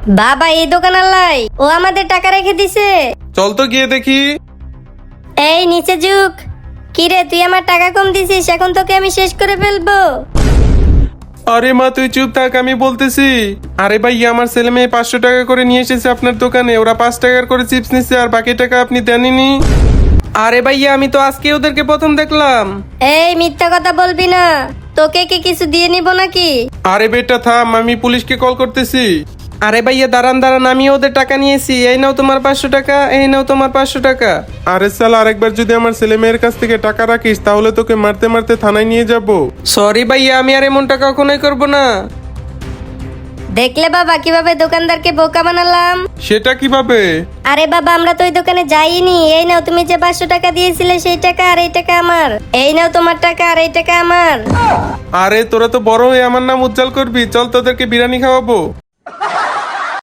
বাবা এই দোকান আল্লাই ও আমাদের টাকা রেখে দিছে। চল তো গিয়ে দেখি। এই নিচে ঝুঁক। কিরে তুই আমার টাকা কম দিছিস, এখন তোকে আমি শেষ করে ফেলবো। আরে মা তুই চুপ থাক, আমি বলতেছি। আরে ভাই আমার ছেলে মেয়ে 500 টাকা করে নিয়ে এসেছে আপনার দোকানে, ওরা 5 টাকার করে চিপস নিচ্ছে আর বাকি টাকা আপনি দেননি। আরে ভাইয়া আমি তো আজকে ওদেরকে প্রথম দেখলাম। এই মিথ্যা কথা বলবি না, তোকে কি কিছু দিয়ে নিব নাকি? আরে বেটা থাম, আমি পুলিশকে কল করতেছি। আরে ভাইয়া দাঁড়ান দাঁড়ান, আমি ওদের টাকা নিয়েছি। এই নাও তোমার 500 টাকা, এই নাও তোমার 500 টাকা। আরে সালা আরেকবার যদি আমার ছেলে মেয়ের কাছ থেকে টাকা রাখিস তাহলে তোকে মারতে মারতে থানায় নিয়ে যাব। সরি ভাইয়া, আমি আর এমনটা কখনোই করব না। দেখলে বাবা কিভাবে দোকানদারকে বোকা বানালাম। সেটা কিভাবে? আরে বাবা আমরা তো ওই দোকানে যাইনি। এই নাও তুমি যে 500 টাকা দিয়েছিলে সেই টাকা, আর এই টাকা আমার। এই নাও তোমার টাকা, আর এই টাকা আমার। আরে তোরা তো বড় হয়ে আমার নাম উজ্জ্বল করবি, চল তোদেরকে বিরিয়ানি খাওয়াবো।